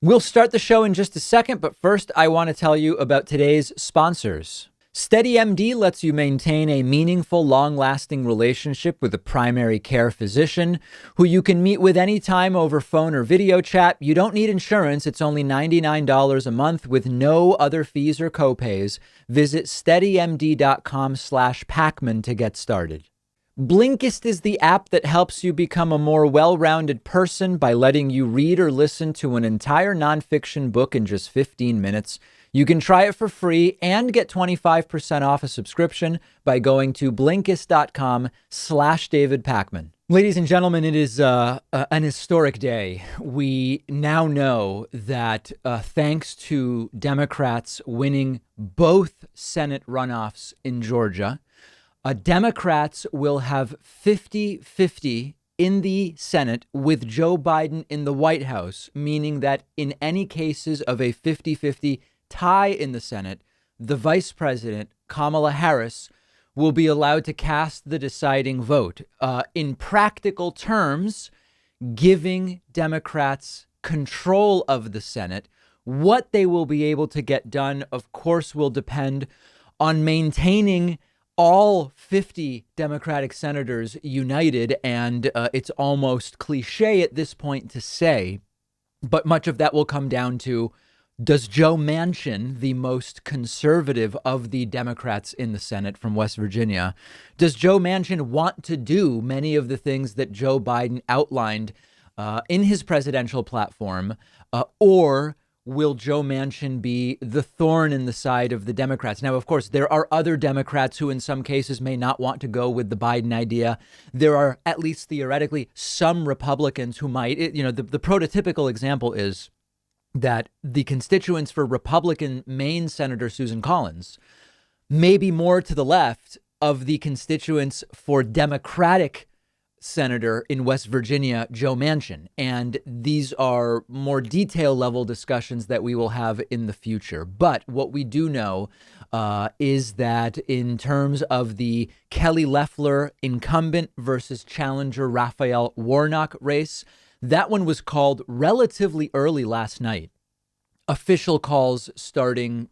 We'll start the show in just a second, but first I want to tell you about today's sponsors. SteadyMD lets you maintain a meaningful, long-lasting relationship with a primary care physician who you can meet with anytime over phone or video chat. You don't need insurance. It's only $99 a month with no other fees or copays. Visit steadymd.com/Pakman to get started. Blinkist is the app that helps you become a more well-rounded person by letting you read or listen to an entire nonfiction book in just 15 minutes. You can try it for free and get 25% off a subscription by going to Blinkist.com/David Pakman. Ladies and gentlemen, it is an historic day. We now know that thanks to Democrats winning both Senate runoffs in Georgia, Democrats will have 50-50 in the Senate with Joe Biden in the White House, meaning that in any cases of a 50-50 tie in the Senate, the vice president, Kamala Harris, will be allowed to cast the deciding vote. In practical terms, giving Democrats control of the Senate. What they will be able to get done, of course, will depend on maintaining all 50 Democratic senators united. And it's almost cliche at this point to say, but much of that will come down to, does Joe Manchin, the most conservative of the Democrats in the Senate from West Virginia, does Joe Manchin want to do many of the things that Joe Biden outlined in his presidential platform, or will Joe Manchin be the thorn in the side of the Democrats? Now, of course, there are other Democrats who in some cases may not want to go with the Biden idea. There are, at least theoretically, some Republicans who might. The prototypical example is that the constituents for Republican Maine Senator Susan Collins may be more to the left of the constituents for Democratic Senator in West Virginia, Joe Manchin. And these are more detail level discussions that we will have in the future. But what we do know is that in terms of the Kelly Loeffler incumbent versus challenger Raphael Warnock race, that one was called relatively early last night. Official calls starting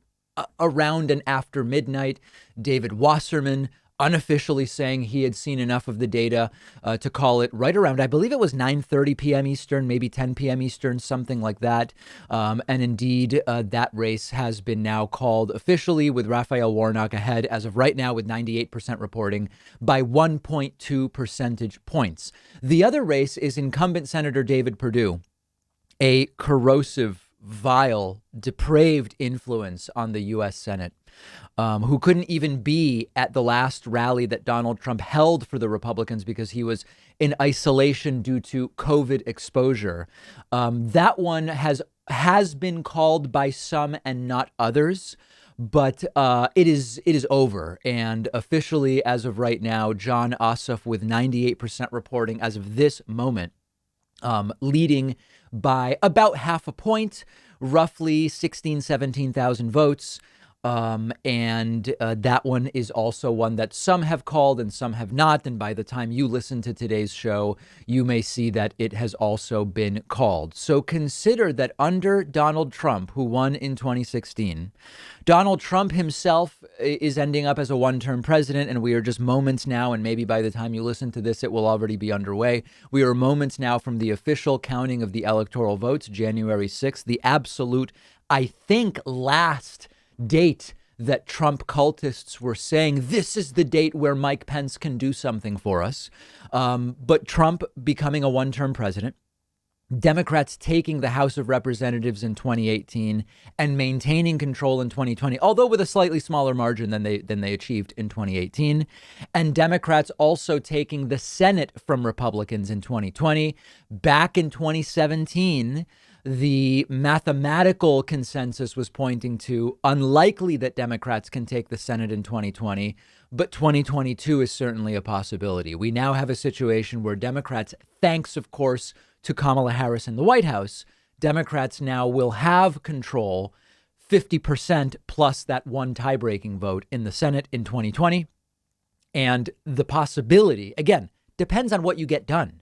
around and after midnight. David Wasserman unofficially saying he had seen enough of the data to call it right around, I believe it was 9:30 p.m. Eastern, maybe 10 p.m. Eastern, something like that. And indeed, that race has been now called officially with Raphael Warnock ahead as of right now with 98% reporting by 1.2 percentage points. The other race is incumbent Senator David Perdue, a corrosive, vile, depraved influence on the U.S. Senate, who couldn't even be at the last rally that Donald Trump held for the Republicans because he was in isolation due to COVID exposure. That one has been called by some and not others, but it is over. And officially, as of right now, John Ossoff with 98% reporting as of this moment, leading by about half a point, roughly 17,000 votes. And that one is also one that some have called and some have not. And by the time you listen to today's show, you may see that it has also been called. So consider that under Donald Trump, who won in 2016, Donald Trump himself is ending up as a one-term president. And we are just moments now, and maybe by the time you listen to this, it will already be underway. We are moments now from the official counting of the electoral votes, January 6th, the absolute, I think, last date that Trump cultists were saying this is the date where Mike Pence can do something for us. But Trump becoming a one-term president, Democrats taking the House of Representatives in 2018 and maintaining control in 2020, although with a slightly smaller margin than they achieved in 2018, and Democrats also taking the Senate from Republicans in 2020. Back in 2017, the mathematical consensus was pointing to unlikely that Democrats can take the Senate in 2020, but 2022 is certainly a possibility. We now have a situation where Democrats, thanks, of course, to Kamala Harris in the White House, Democrats now will have control 50% plus that one tie-breaking vote in the Senate in 2020. And the possibility, again, depends on what you get done,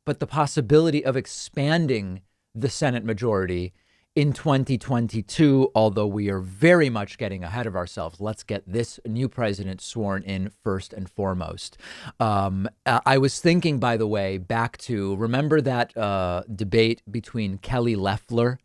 but the possibility of expanding the Senate majority in 2022, although we are very much getting ahead of ourselves. Let's get this new president sworn in first and foremost. I was thinking, by the way, back to, remember that debate between Kelly Loeffler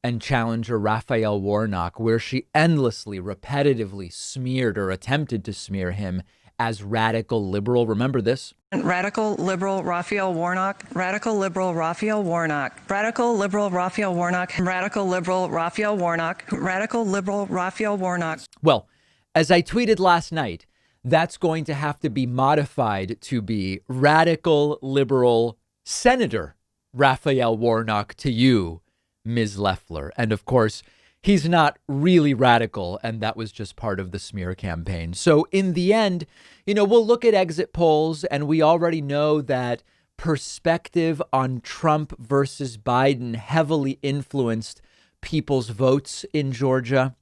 and challenger Raphael Warnock, where she endlessly, repetitively smeared or attempted to smear him as radical liberal. Remember this? Radical liberal Raphael Warnock, radical liberal Raphael Warnock, radical liberal Raphael Warnock, radical liberal Raphael Warnock, radical liberal Raphael Warnock. Well, as I tweeted last night, that's going to have to be modified to be radical liberal Senator Raphael Warnock to you, Ms. Loeffler. And of course, he's not really radical, and that was just part of the smear campaign. So in the end, we'll look at exit polls, and we already know that perspective on Trump versus Biden heavily influenced people's votes in Georgia.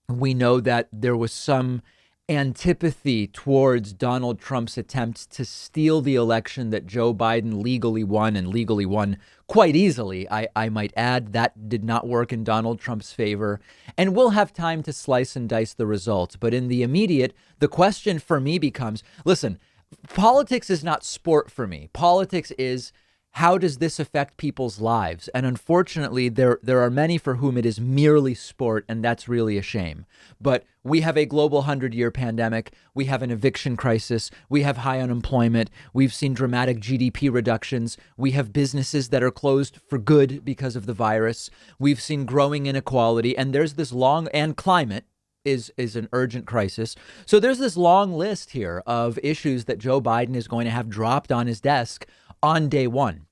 We know that there was some antipathy towards Donald Trump's attempts to steal the election that Joe Biden legally won, and legally won quite easily. I might add that did not work in Donald Trump's favor. And we'll have time to slice and dice the results. But in the immediate, the question for me becomes, listen, politics is not sport for me. Politics is, how does this affect people's lives? And unfortunately, there are many for whom it is merely sport, and that's really a shame. But we have a global 100-year pandemic. We have an eviction crisis. We have high unemployment. We've seen dramatic GDP reductions. We have businesses that are closed for good because of the virus. We've seen growing inequality, and there's this long, and climate is an urgent crisis. So there's this long list here of issues that Joe Biden is going to have dropped on his desk on day one.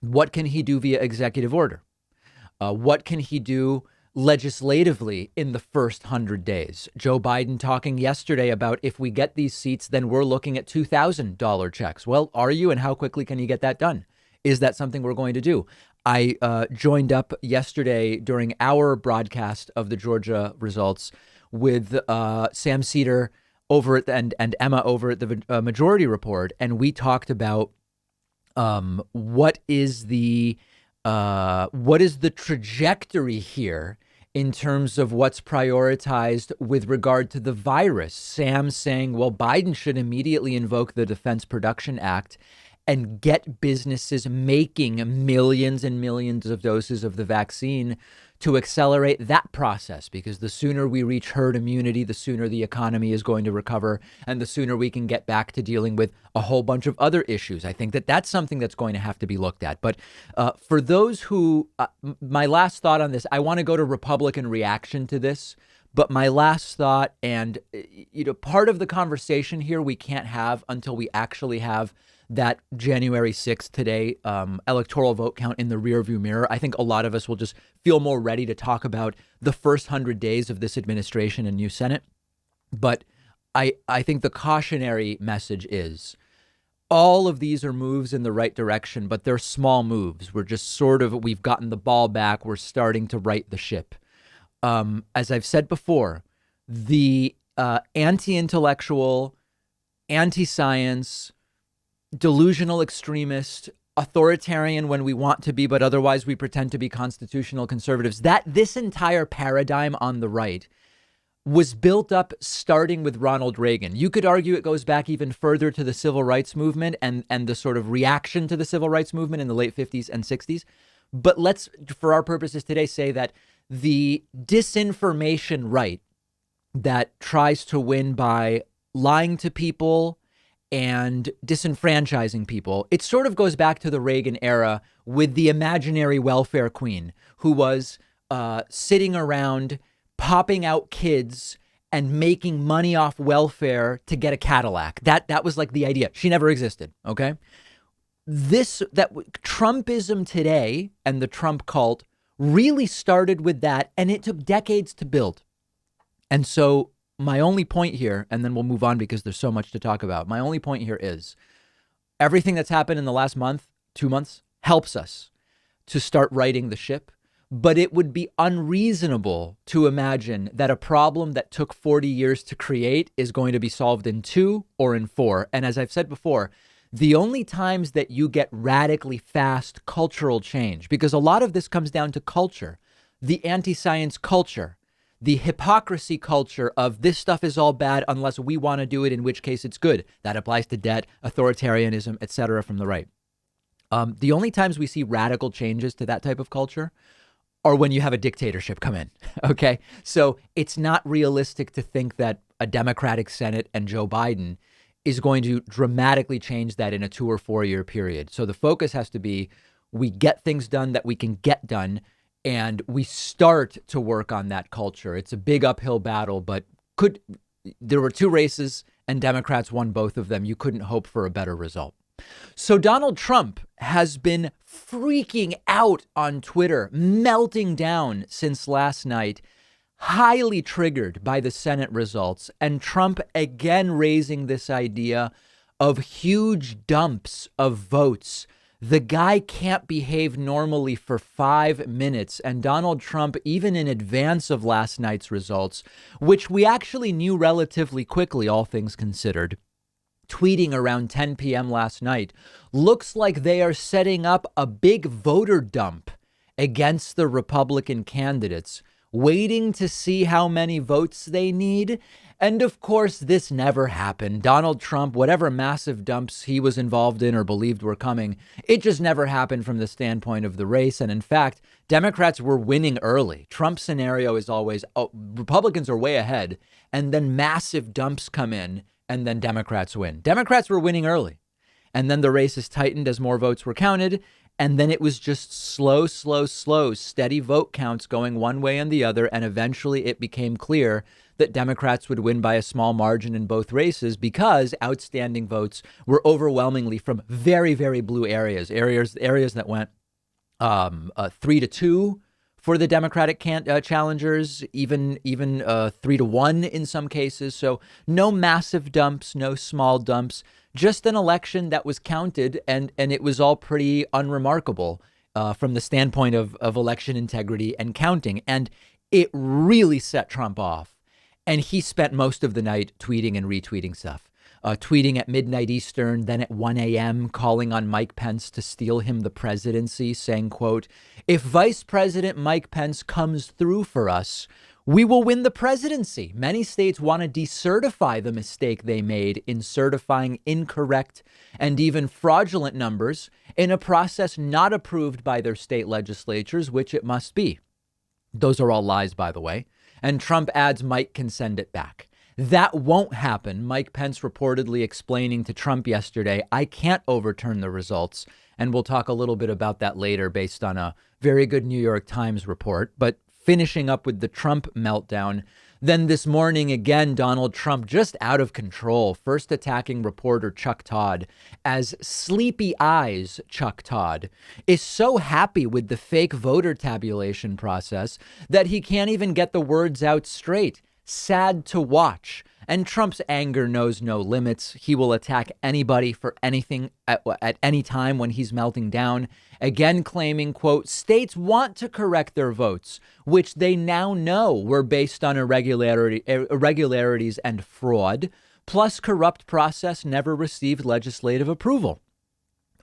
What can he do via executive order? What can he do legislatively in the first 100 days? Joe Biden talking yesterday about, if we get these seats, then we're looking at $2,000 checks. Well, are you? And how quickly can you get that done? Is that something we're going to do? I joined up yesterday during our broadcast of the Georgia results with Sam Cedar over at and Emma over at the Majority Report, and we talked about what is the trajectory here in terms of what's prioritized with regard to the virus. Sam saying, well, Biden should immediately invoke the Defense Production Act and get businesses making millions and millions of doses of the vaccine to accelerate that process, because the sooner we reach herd immunity, the sooner the economy is going to recover, and the sooner we can get back to dealing with a whole bunch of other issues. I think that that's something that's going to have to be looked at. But for those who, my last thought on this, I want to go to Republican reaction to this. But my last thought, and part of the conversation here we can't have until we actually have that January 6th today electoral vote count in the rearview mirror. I think a lot of us will just feel more ready to talk about the first 100 days of this administration and new Senate. But I think the cautionary message is, all of these are moves in the right direction, but they're small moves. We're just we've gotten the ball back. We're starting to right the ship. As I've said before, the anti-intellectual, anti-science, delusional extremist, authoritarian when we want to be, but otherwise we pretend to be constitutional conservatives, that this entire paradigm on the right was built up starting with Ronald Reagan. You could argue it goes back even further to the civil rights movement and the sort of reaction to the civil rights movement in the late 50s and 60s. But let's, for our purposes today, say that the disinformation right that tries to win by lying to people and disenfranchising people, it sort of goes back to the Reagan era with the imaginary welfare queen who was sitting around popping out kids and making money off welfare to get a Cadillac. That was like the idea. She never existed. OK, that Trumpism today and the Trump cult really started with that, and it took decades to build. And so my only point here, and then we'll move on because there's so much to talk about. My only point here is everything that's happened in the last month, 2 months, helps us to start righting the ship. But it would be unreasonable to imagine that a problem that took 40 years to create is going to be solved in 2 or in 4. And as I've said before, the only times that you get radically fast cultural change, because a lot of this comes down to culture, the anti-science culture, the hypocrisy culture of this stuff is all bad unless we want to do it, in which case it's good. That applies to debt, authoritarianism, etc. from the right. The only times we see radical changes to that type of culture are when you have a dictatorship come in. OK, so it's not realistic to think that a Democratic Senate and Joe Biden is going to dramatically change that in a 2 or 4 year period. So the focus has to be we get things done that we can get done, and we start to work on that culture. It's a big uphill battle, but there were 2 races and Democrats won both of them. You couldn't hope for a better result. So Donald Trump has been freaking out on Twitter, melting down since last night, highly triggered by the Senate results, and Trump again raising this idea of huge dumps of votes. The guy can't behave normally for 5 minutes. And Donald Trump, even in advance of last night's results, which we actually knew relatively quickly, all things considered, tweeting around 10 p.m. last night, looks like they are setting up a big voter dump against the Republican candidates, waiting to see how many votes they need. And of course, this never happened. Donald Trump, whatever massive dumps he was involved in or believed were coming, it just never happened from the standpoint of the race. And in fact, Democrats were winning early. Trump's scenario is always, Republicans are way ahead, and then massive dumps come in, and then Democrats win. Democrats were winning early, and then the race is tightened as more votes were counted. And then it was just slow, steady vote counts going one way and the other. And eventually it became clear that Democrats would win by a small margin in both races because outstanding votes were overwhelmingly from very, very blue areas that went 3-2 for the Democratic challengers, even 3-1 in some cases. So no massive dumps, no small dumps. Just an election that was counted, and it was all pretty unremarkable from the standpoint of election integrity and counting. And it really set Trump off. And he spent most of the night tweeting and retweeting stuff, tweeting at midnight Eastern, then at 1 a.m., calling on Mike Pence to steal him the presidency, saying, quote, "If Vice President Mike Pence comes through for us, we will win the presidency. Many states want to decertify the mistake they made in certifying incorrect and even fraudulent numbers in a process not approved by their state legislatures, which it must be." Those are all lies, by the way. And Trump adds Mike can send it back. That won't happen. Mike Pence reportedly explaining to Trump yesterday, I can't overturn the results. And we'll talk a little bit about that later based on a very good New York Times report. But finishing up with the Trump meltdown, then this morning, again, Donald Trump just out of control, first attacking reporter Chuck Todd as Sleepy Eyes Chuck Todd is so happy with the fake voter tabulation process that he can't even get the words out straight. Sad to watch. And Trump's anger knows no limits. He will attack anybody for anything at any time when he's melting down. Again, claiming, quote, states want to correct their votes, which they now know were based on irregularities and fraud, plus corrupt process never received legislative approval.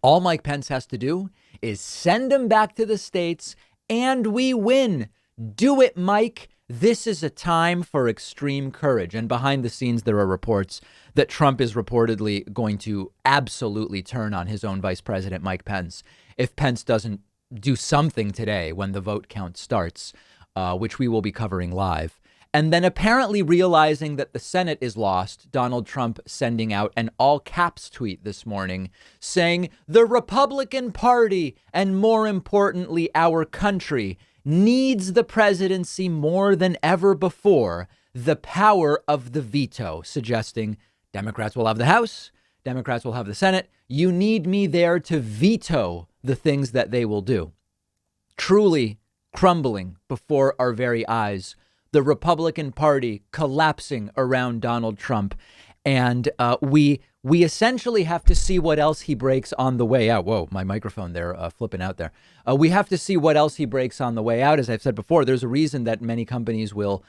All Mike Pence has to do is send them back to the states and we win. Do it, Mike. This is a time for extreme courage. And behind the scenes, there are reports that Trump is reportedly going to absolutely turn on his own vice president, Mike Pence, if Pence doesn't do something today when the vote count starts, which we will be covering live. And then apparently realizing that the Senate is lost, Donald Trump sending out an all caps tweet this morning saying the Republican Party and more importantly, our country needs the presidency more than ever before, the power of the veto, suggesting Democrats will have the House, Democrats will have the Senate. You need me there to veto the things that they will do. Truly crumbling before our very eyes, the Republican Party collapsing around Donald Trump. And we essentially have to see what else he breaks on the way out. Whoa, my microphone there flipping out there. We have to see what else he breaks on the way out. As I've said before, there's a reason that many companies will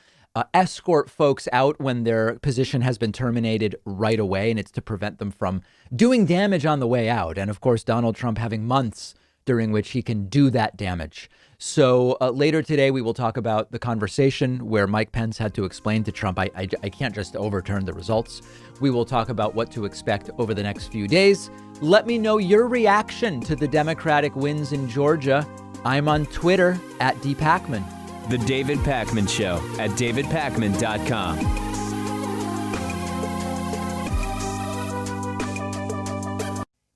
escort folks out when their position has been terminated right away. And it's to prevent them from doing damage on the way out. And of course, Donald Trump having months during which he can do that damage. So later today, we will talk about the conversation where Mike Pence had to explain to Trump, I can't just overturn the results. We will talk about what to expect over the next few days. Let me know your reaction to the Democratic wins in Georgia. I'm on Twitter at @DPakman. The David Pakman Show at davidpakman.com.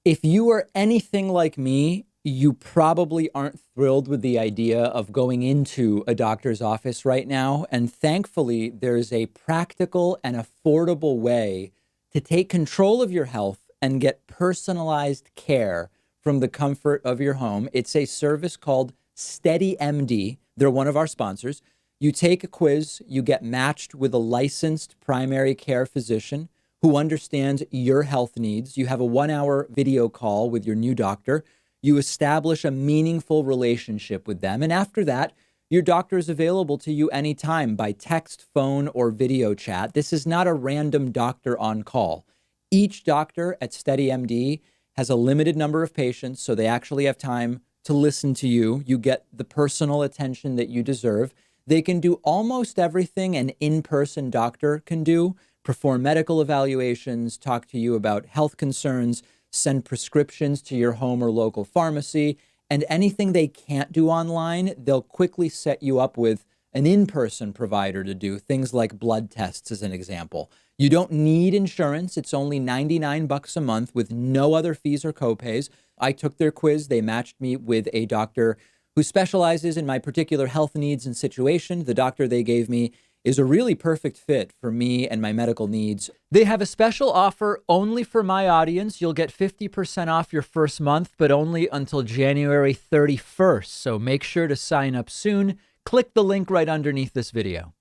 If you are anything like me, you probably aren't thrilled with the idea of going into a doctor's office right now. And thankfully, there's a practical and affordable way to take control of your health and get personalized care from the comfort of your home. It's a service called SteadyMD. They're one of our sponsors. You take a quiz, you get matched with a licensed primary care physician who understands your health needs. You have a 1-hour video call with your new doctor. You establish a meaningful relationship with them. And after that, your doctor is available to you anytime by text, phone, or video chat. This is not a random doctor on call. Each doctor at SteadyMD has a limited number of patients, so they actually have time to listen to you. You get the personal attention that you deserve. They can do almost everything an in-person doctor can do: perform medical evaluations, talk to you about health concerns, send prescriptions to your home or local pharmacy, and anything they can't do online, they'll quickly set you up with an in-person provider to do, things like blood tests, as an example. You don't need insurance. It's only $99 a month with no other fees or copays. I took their quiz. They matched me with a doctor who specializes in my particular health needs and situation. The doctor they gave me is a really perfect fit for me and my medical needs. They have a special offer only for my audience. You'll get 50% off your first month, but only until January 31st. So make sure to sign up soon. Click the link right underneath this video.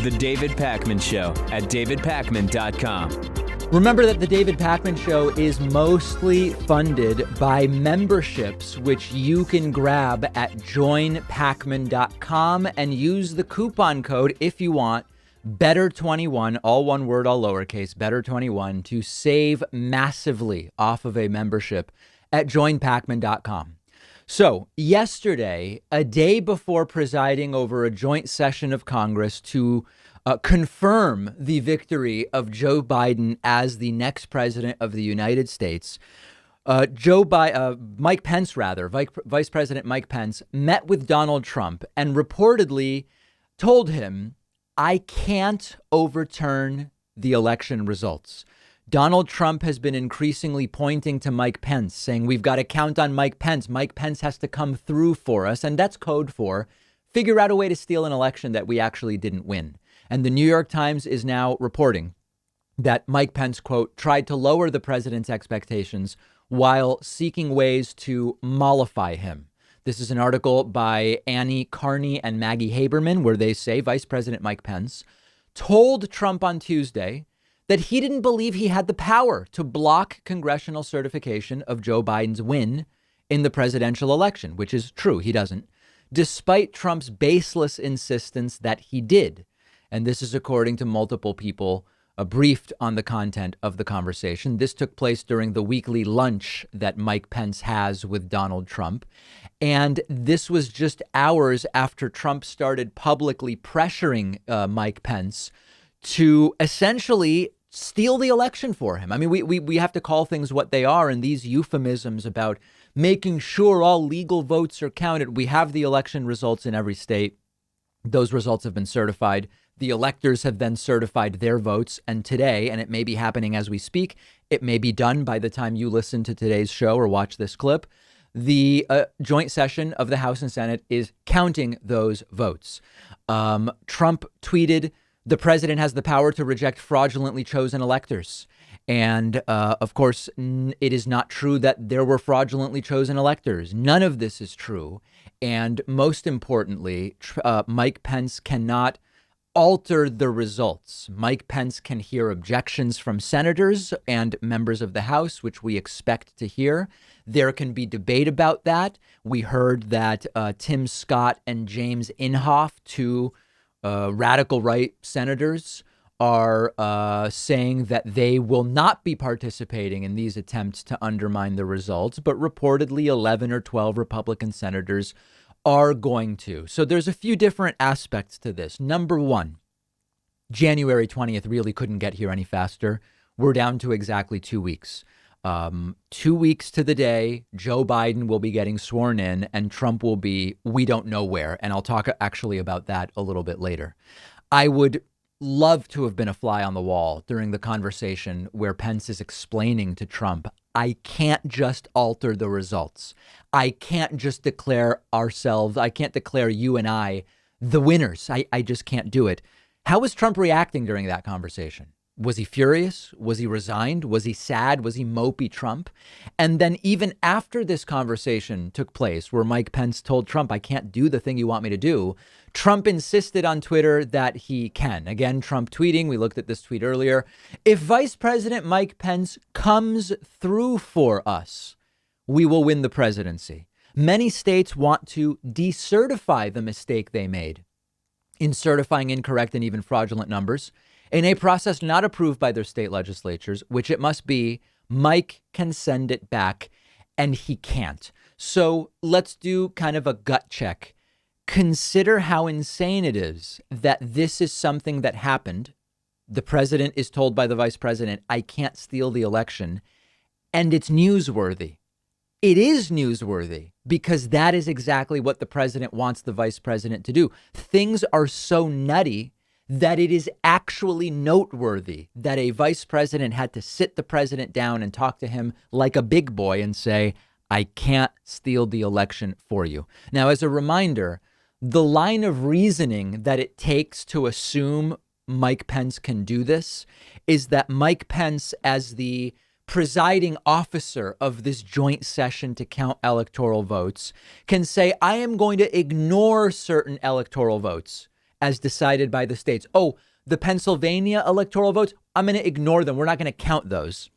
The David Pakman Show at davidpakman.com. Remember that the David Pakman Show is mostly funded by memberships, which you can grab at joinpakman.com and use the coupon code, if you want, BETTER21, all one word, all lowercase, BETTER21, to save massively off of a membership at joinpakman.com. So yesterday, a day before presiding over a joint session of Congress to confirm the victory of Joe Biden as the next president of the United States, Mike Pence, Vice President Mike Pence, met with Donald Trump and reportedly told him, I can't overturn the election results. Donald Trump has been increasingly pointing to Mike Pence, saying we've got to count on Mike Pence. Mike Pence has to come through for us. And that's code for figure out a way to steal an election that we actually didn't win. And the New York Times is now reporting that Mike Pence, quote, tried to lower the president's expectations while seeking ways to mollify him. This is an article by Annie Carney and Maggie Haberman, where they say Vice President Mike Pence told Trump on Tuesday that he didn't believe he had the power to block congressional certification of Joe Biden's win in the presidential election, which is true. He doesn't, despite Trump's baseless insistence that he did. And this is according to multiple people briefed on the content of the conversation. This took place during the weekly lunch that Mike Pence has with Donald Trump. And this was just hours after Trump started publicly pressuring Mike Pence to essentially steal the election for him. I mean, we have to call things what they are. And these euphemisms about making sure all legal votes are counted. We have the election results in every state. Those results have been certified. The electors have then certified their votes. And today, and it may be happening as we speak, it may be done by the time you listen to today's show or watch this clip, the joint session of the House and Senate is counting those votes. Trump tweeted, the president has the power to reject fraudulently chosen electors. And of course, it is not true that there were fraudulently chosen electors. None of this is true. And most importantly, Mike Pence cannot alter the results. Mike Pence can hear objections from senators and members of the House, which we expect to hear. There can be debate about that. We heard that Tim Scott and James Inhofe, two radical right senators are saying that they will not be participating in these attempts to undermine the results, but reportedly 11 or 12 Republican senators are going to. So there's a few different aspects to this. Number one, January 20th really couldn't get here any faster. We're down to exactly 2 weeks. 2 weeks to the day, Joe Biden will be getting sworn in and Trump will be, we don't know where. And I'll talk actually about that a little bit later. I would love to have been a fly on the wall during the conversation where Pence is explaining to Trump, I can't just alter the results. I can't just declare ourselves. I can't declare you and I the winners. I just can't do it. How was Trump reacting during that conversation? Was he furious? Was he resigned? Was he sad? Was he mopey Trump? And then even after this conversation took place where Mike Pence told Trump, I can't do the thing you want me to do, Trump insisted on Twitter that he can. Again, Trump tweeting, we looked at this tweet earlier, if Vice President Mike Pence comes through for us, we will win the presidency. Many states want to decertify the mistake they made in certifying incorrect and even fraudulent numbers in a process not approved by their state legislatures, which it must be. Mike can send it back and he can't. So let's do kind of a gut check. Consider how insane it is that this is something that happened. The president is told by the vice president, I can't steal the election. And it's newsworthy. It is newsworthy because that is exactly what the president wants the vice president to do. Things are so nutty that it is actually noteworthy that a vice president had to sit the president down and talk to him like a big boy and say, I can't steal the election for you. Now, as a reminder, the line of reasoning that it takes to assume Mike Pence can do this is that Mike Pence, as the presiding officer of this joint session to count electoral votes, can say, I am going to ignore certain electoral votes as decided by the states. Oh, the Pennsylvania electoral votes, I'm going to ignore them. We're not going to count those.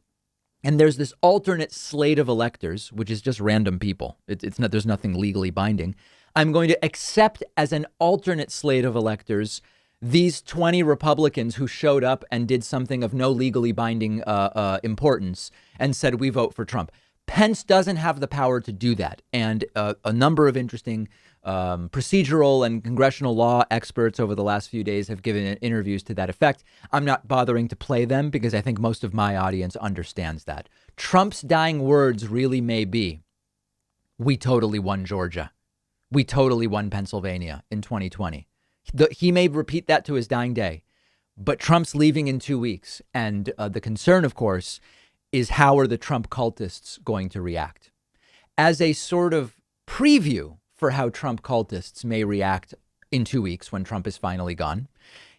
And there's this alternate slate of electors, which is just random people. It's not, there's nothing legally binding. I'm going to accept as an alternate slate of electors these 20 Republicans who showed up and did something of no legally binding importance and said, we vote for Trump. Pence doesn't have the power to do that. And a number of interesting procedural and congressional law experts over the last few days have given interviews to that effect. I'm not bothering to play them because I think most of my audience understands that. Trump's dying words really may be, we totally won Georgia. We totally won Pennsylvania in 2020. He may repeat that to his dying day, but Trump's leaving in 2 weeks. And the concern, of course, is how are the Trump cultists going to react? As a sort of preview for how Trump cultists may react in 2 weeks when Trump is finally gone.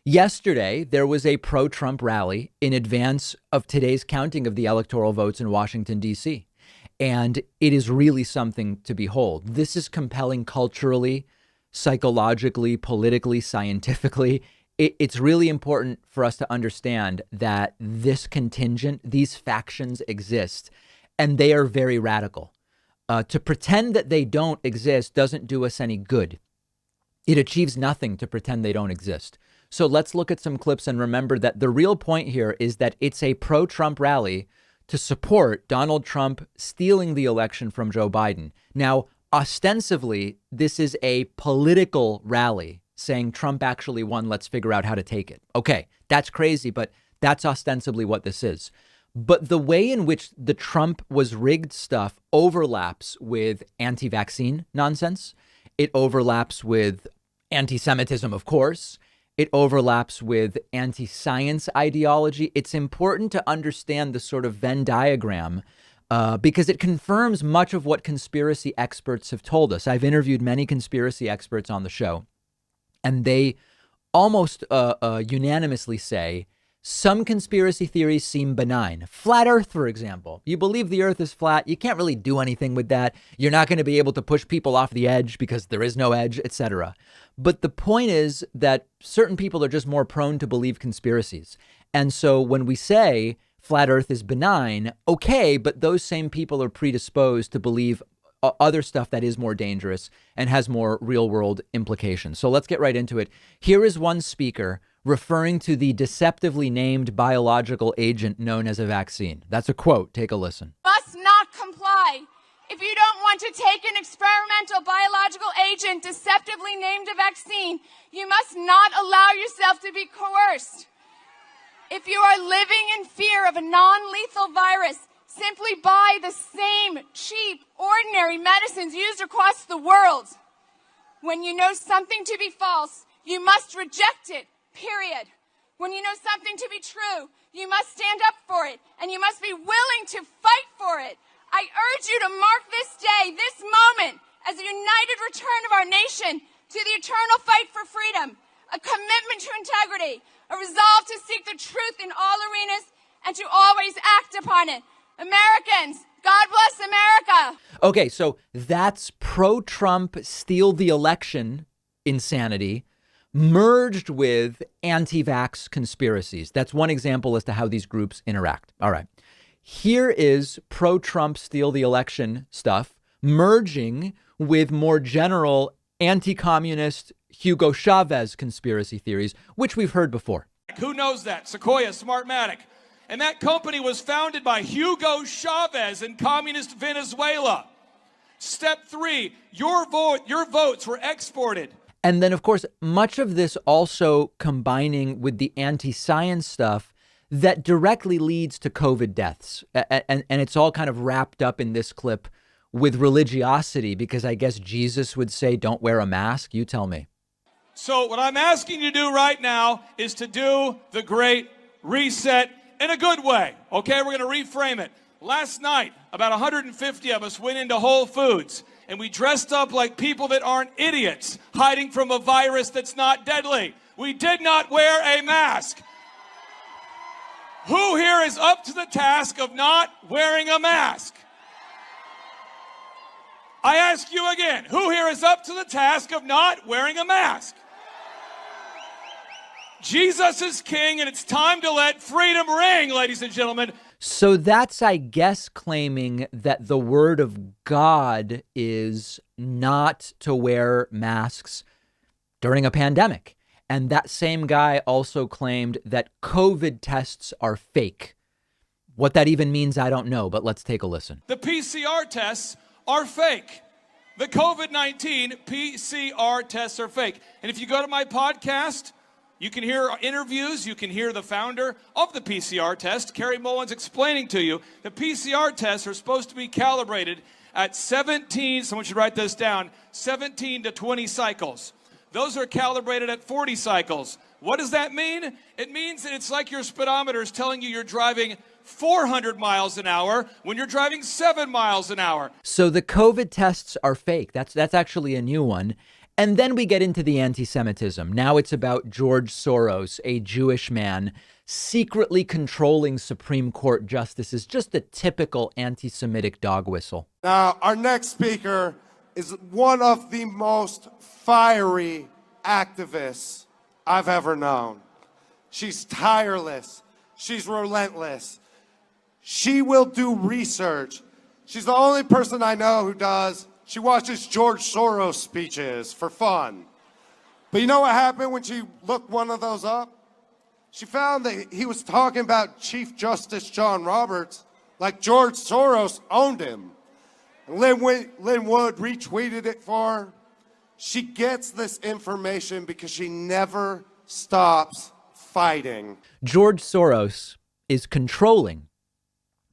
Yesterday, there was a pro-Trump rally in advance of today's counting of the electoral votes in Washington, D.C. And it is really something to behold. This is compelling culturally, psychologically, politically, scientifically. It's really important for us to understand that this contingent, these factions exist, and they are very radical. To pretend that they don't exist doesn't do us any good. It achieves nothing to pretend they don't exist. So let's look at some clips and remember that the real point here is that it's a pro-Trump rally to support Donald Trump stealing the election from Joe Biden. Now, ostensibly, this is a political rally saying Trump actually won. Let's figure out how to take it. Okay, that's crazy, but that's ostensibly what this is. But the way in which the Trump was rigged stuff overlaps with anti-vaccine nonsense. It overlaps with anti-Semitism, of course. It overlaps with anti-science ideology. It's important to understand the sort of Venn diagram because it confirms much of what conspiracy experts have told us. I've interviewed many conspiracy experts on the show, and they almost unanimously say some conspiracy theories seem benign. Flat Earth, for example. You believe the Earth is flat. You can't really do anything with that. You're not going to be able to push people off the edge because there is no edge, etc. But the point is that certain people are just more prone to believe conspiracies. And so when we say flat Earth is benign, okay, but those same people are predisposed to believe other stuff that is more dangerous and has more real world implications. So let's get right into it. Here is one speaker referring to the deceptively named biological agent known as a vaccine. That's a quote. Take a listen. Must not comply. If you don't want to take an experimental biological agent deceptively named a vaccine, you must not allow yourself to be coerced. If you are living in fear of a non-lethal virus, simply buy the same cheap, ordinary medicines used across the world. When you know something to be false, you must reject it, period. When you know something to be true, you must stand up for it, and you must be willing to fight for it. I urge you to mark this day, this moment, as a united return of our nation to the eternal fight for freedom, a commitment to integrity, a resolve to seek the truth in all arenas, and to always act upon it. Americans, God bless America. Okay, so that's pro-Trump steal the election insanity merged with anti-vax conspiracies. That's one example as to how these groups interact. All right. Here is pro-Trump steal the election stuff merging with more general anti-communist Hugo Chavez conspiracy theories, which we've heard before. Who knows that? Sequoia Smartmatic. And that company was founded by Hugo Chavez in communist Venezuela. Step 3, your votes were exported. And then, of course, much of this also combining with the anti-science stuff that directly leads to COVID deaths. And it's all kind of wrapped up in this clip with religiosity, because I guess Jesus would say, don't wear a mask. You tell me. So what I'm asking you to do right now is to do the Great Reset in a good way. Okay, we're going to reframe it. Last night, about 150 of us went into Whole Foods, and we dressed up like people that aren't idiots hiding from a virus that's not deadly. We did not wear a mask. Who here is up to the task of not wearing a mask? I ask you again, who here is up to the task of not wearing a mask? Jesus is king, and it's time to let freedom ring, ladies and gentlemen. So that's, I guess, claiming that the word of God is not to wear masks during a pandemic. And that same guy also claimed that COVID tests are fake. What that even means, I don't know, but let's take a listen. The PCR tests are fake. The COVID-19 PCR tests are fake. And if you go to my podcast, you can hear interviews. You can hear the founder of the PCR test, Kerry Mullins, explaining to you the PCR tests are supposed to be calibrated at 17, someone should write this down, 17 to 20 cycles. Those are calibrated at 40 cycles. What does that mean? It means that it's like your speedometer is telling you you're driving 400 miles an hour when you're driving 7 miles an hour. So the COVID tests are fake. That's actually a new one. And then we get into the anti-Semitism. Now it's about George Soros, a Jewish man, secretly controlling Supreme Court justices. Just a typical anti-Semitic dog whistle. Now, our next speaker is one of the most fiery activists I've ever known. She's tireless. She's relentless. She will do research. She's the only person I know who does. She watches George Soros speeches for fun. But you know what happened when she looked one of those up? She found that he was talking about Chief Justice John Roberts like George Soros owned him. And Lynn Wood retweeted it for her. She gets this information because she never stops fighting. George Soros is controlling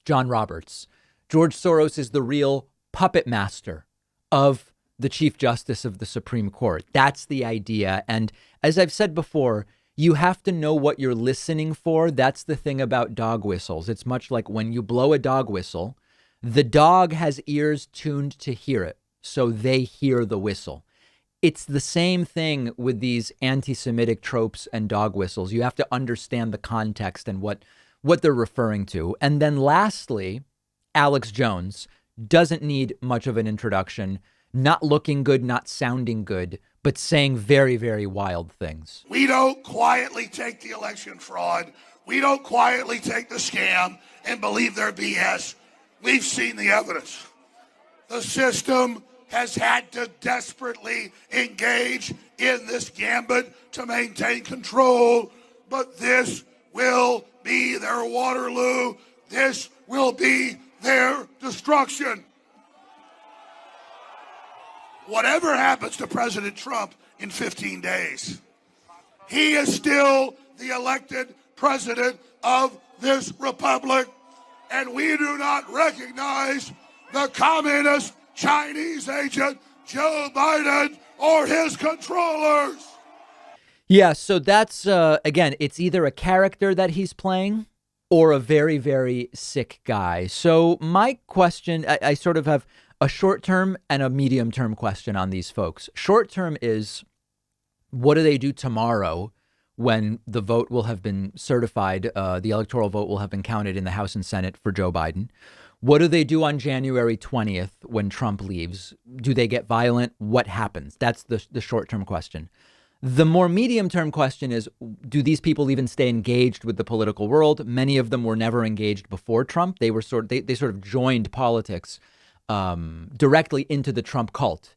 John Roberts. George Soros is the real puppet master of the Chief Justice of the Supreme Court. That's the idea. And as I've said before, you have to know what you're listening for. That's the thing about dog whistles. It's much like when you blow a dog whistle, the dog has ears tuned to hear it, so they hear the whistle. It's the same thing with these anti-Semitic tropes and dog whistles. You have to understand the context and what they're referring to. And then lastly, Alex Jones doesn't need much of an introduction, not looking good, not sounding good, but saying very, very wild things. We don't quietly take the election fraud. We don't quietly take the scam and believe their BS. We've seen the evidence. The system has had to desperately engage in this gambit to maintain control, but this will be their Waterloo. This will be their destruction. Whatever happens to President Trump in 15 days, he is still the elected president of this republic, and we do not recognize the communist Chinese agent Joe Biden or his controllers. Yeah, so that's, again, it's either a character that he's playing or a very, very sick guy. So my question, I sort of have a short-term and a medium-term question on these folks. Short-term is, what do they do tomorrow when the vote will have been certified, the electoral vote will have been counted in the House and Senate for Joe Biden? What do they do on January 20th when Trump leaves? Do they get violent? What happens? That's the short-term question. The more medium-term question is, do these people even stay engaged with the political world? Many of them were never engaged before Trump. They were they sort of joined politics directly into the Trump cult.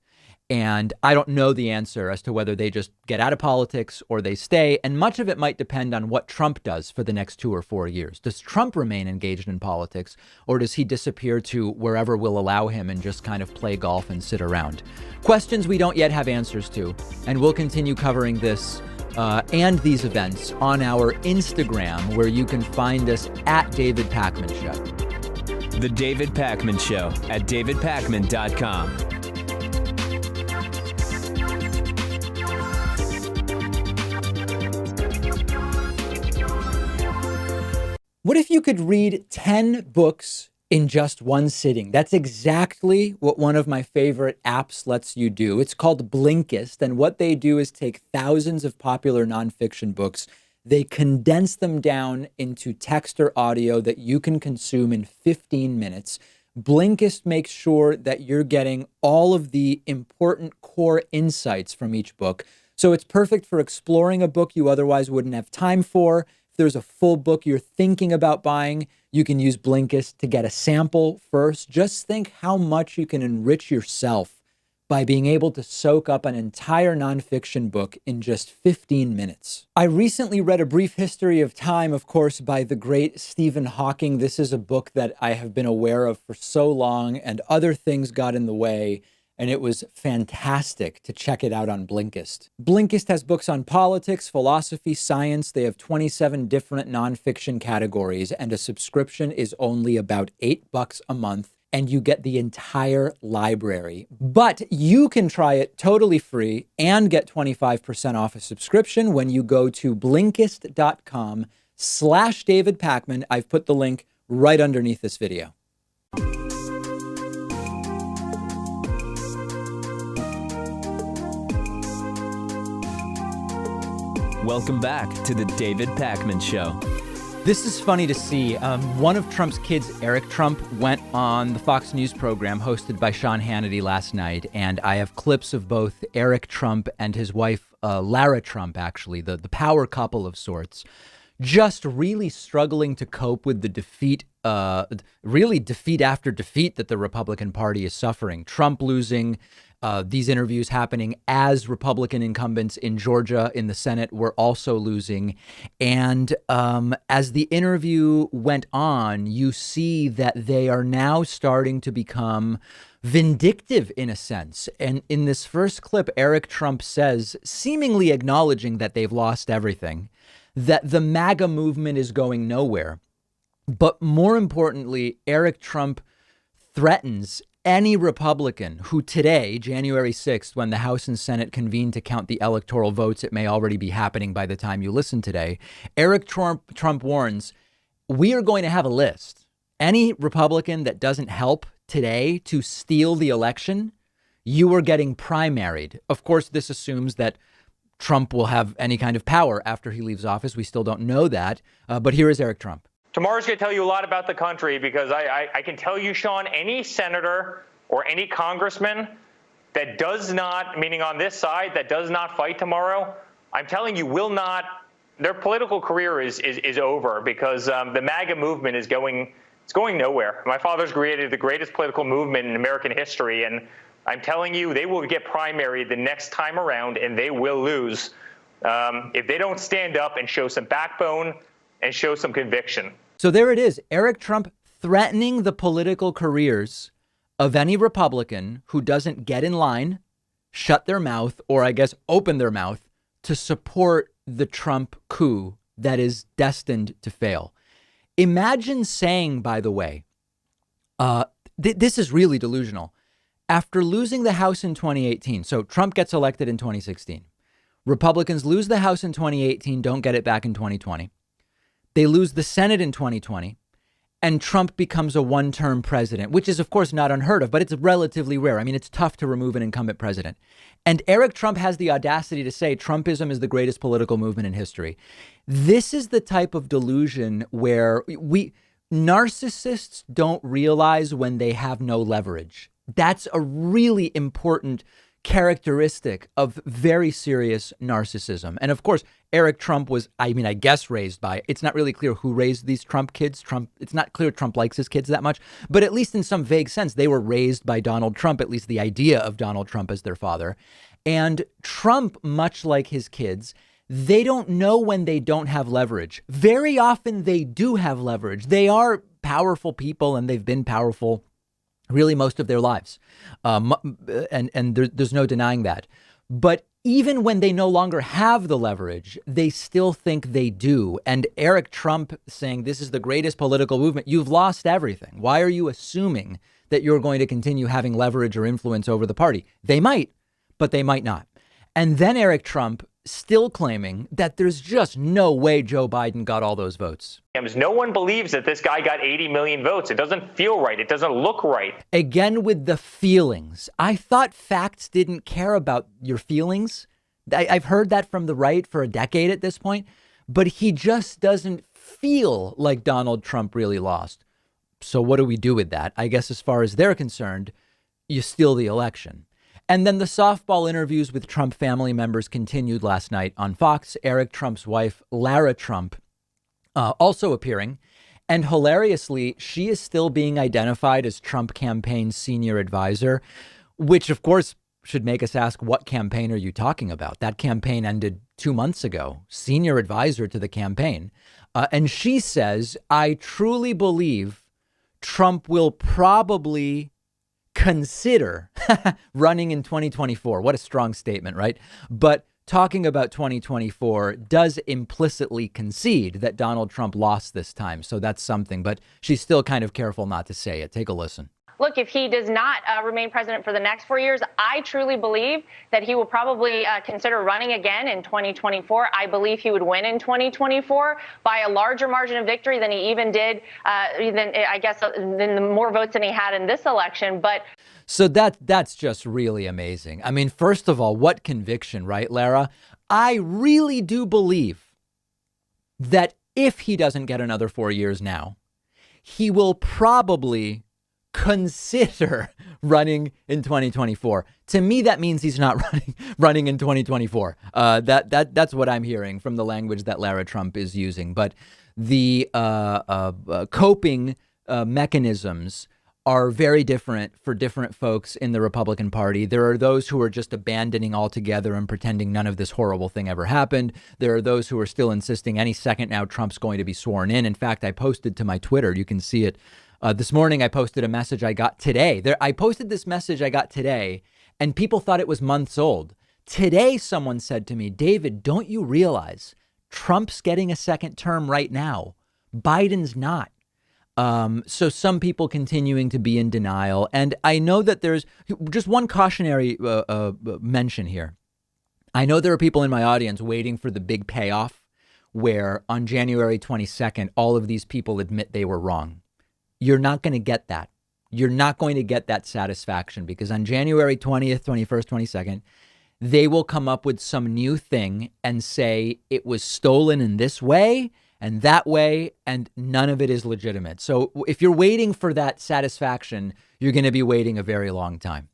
And I don't know the answer as to whether they just get out of politics or they stay. And much of it might depend on what Trump does for the next 2 or 4 years. Does Trump remain engaged in politics, or does he disappear to wherever will allow him and just kind of play golf and sit around? Questions we don't yet have answers to. And we'll continue covering this and these events on our Instagram, where you can find us at David Pakman Show. The David Pakman Show at davidpakman.com. What if you could read 10 books in just one sitting? That's exactly what one of my favorite apps lets you do. It's called Blinkist, and what they do is take thousands of popular nonfiction books. They condense them down into text or audio that you can consume in 15 minutes. Blinkist makes sure that you're getting all of the important core insights from each book. So it's perfect for exploring a book you otherwise wouldn't have time for. If there's a full book you're thinking about buying, you can use Blinkist to get a sample first. Just think how much you can enrich yourself by being able to soak up an entire nonfiction book in just 15 minutes. I recently read A Brief History of Time, of course, by the great Stephen Hawking. This is a book that I have been aware of for so long, and other things got in the way. And it was fantastic to check it out on Blinkist. Blinkist has books on politics, philosophy, science. They have 27 different nonfiction categories, and a subscription is only about $8 a month, and you get the entire library. But you can try it totally free and get 25% off a subscription when you go to Blinkist.com/David Pakman. I've put the link right underneath this video. Welcome back to the David Pakman Show. This is funny to see. One of Trump's kids, Eric Trump, went on the Fox News program hosted by Sean Hannity last night. And I have clips of both Eric Trump and his wife, Lara Trump, actually, the power couple of sorts, just really struggling to cope with the defeat, really defeat after defeat that the Republican Party is suffering. Trump losing, these interviews happening as Republican incumbents in Georgia in the Senate were also losing. And as the interview went on, you see that they are now starting to become vindictive in a sense. And in this first clip, Eric Trump says, seemingly acknowledging that they've lost everything, that the MAGA movement is going nowhere. But more importantly, Eric Trump threatens any Republican who today, January 6th, when the House and Senate convene to count the electoral votes, it may already be happening by the time you listen today. Eric Trump warns, we are going to have a list. Any Republican that doesn't help today to steal the election, you are getting primaried. Of course, this assumes that Trump will have any kind of power after he leaves office. We still don't know that. But here is Eric Trump. Tomorrow's going to tell you a lot about the country, because I can tell you, Sean, any senator or any congressman that does not, meaning on this side, that does not fight tomorrow, I'm telling you, will not, their political career is over, because the MAGA movement is going It's going nowhere. My father's created the greatest political movement in American history, and I'm telling you, they will get primaried the next time around, and they will lose if they don't stand up and show some backbone and show some conviction. So there it is. Eric Trump threatening the political careers of any Republican who doesn't get in line, shut their mouth, or I guess open their mouth to support the Trump coup that is destined to fail. Imagine saying, by the way, this is really delusional. After losing the House in 2018, so Trump gets elected in 2016. Republicans lose the House in 2018, don't get it back in 2020. They lose the Senate in 2020, and Trump becomes a one-term president, which is, of course, not unheard of, but it's relatively rare. I mean, it's tough to remove an incumbent president. And Eric Trump has the audacity to say Trumpism is the greatest political movement in history. This is the type of delusion where narcissists don't realize when they have no leverage. That's a really important characteristic of very serious narcissism. And of course, Eric Trump was, I guess raised by, it's not really clear who raised these Trump kids. It's not clear Trump likes his kids that much, but at least in some vague sense, they were raised by Donald Trump, at least the idea of Donald Trump as their father. And Trump, much like his kids, they don't know when they don't have leverage. Very often they do have leverage. They are powerful people, and they've been powerful really most of their lives. And there's no denying that. But even when they no longer have the leverage, they still think they do. And Eric Trump saying this is the greatest political movement, you've lost everything. Why are you assuming that you're going to continue having leverage or influence over the party? They might, but they might not. And then Eric Trump still claiming that there's just no way Joe Biden got all those votes. No one believes that this guy got 80 million votes. It doesn't feel right. It doesn't look right. Again, with the feelings. I thought facts didn't care about your feelings. I've heard that from the right for a decade at this point, but he just doesn't feel like Donald Trump really lost. So what do we do with that? I guess as far as they're concerned, you steal the election. And then the softball interviews with Trump family members continued last night on Fox. Eric Trump's wife, Lara Trump, also appearing. And hilariously, she is still being identified as Trump campaign's senior advisor, which, of course, should make us ask, what campaign are you talking about? That campaign ended 2 months ago. Senior advisor to the campaign. And she says, I truly believe Trump will probably consider running in 2024. What a strong statement, right? But talking about 2024 does implicitly concede that Donald Trump lost this time. So that's something, but she's still kind of careful not to say it. Take a listen. Look, if he does not remain president for the next 4 years, I truly believe that he will probably consider running again in 2024. I believe he would win in 2024 by a larger margin of victory than he even did, than the more votes than he had in this election. But so that's just really amazing. I mean, first of all, what conviction, right, Lara? I really do believe that if he doesn't get another 4 years now, he will probably consider running in 2024. To me, that means he's not running in 2024. That's what I'm hearing from the language that Lara Trump is using. But the coping mechanisms are very different for different folks in the Republican Party. There are those who are just abandoning altogether and pretending none of this horrible thing ever happened. There are those who are still insisting any second now Trump's going to be sworn in. In fact, I posted to my Twitter, you can see it. This morning, I posted a message I got today. I posted this message I got today, and people thought it was months old. Today, someone said to me, David, don't you realize Trump's getting a second term right now? Biden's not. So some people continuing to be in denial. And I know that there's just one cautionary mention here. I know there are people in my audience waiting for the big payoff where on January 22nd, all of these people admit they were wrong. You're not going to get that. You're not going to get that satisfaction because on January 20th, 21st, 22nd, they will come up with some new thing and say it was stolen in this way and that way, and none of it is legitimate. So if you're waiting for that satisfaction, you're going to be waiting a very long time.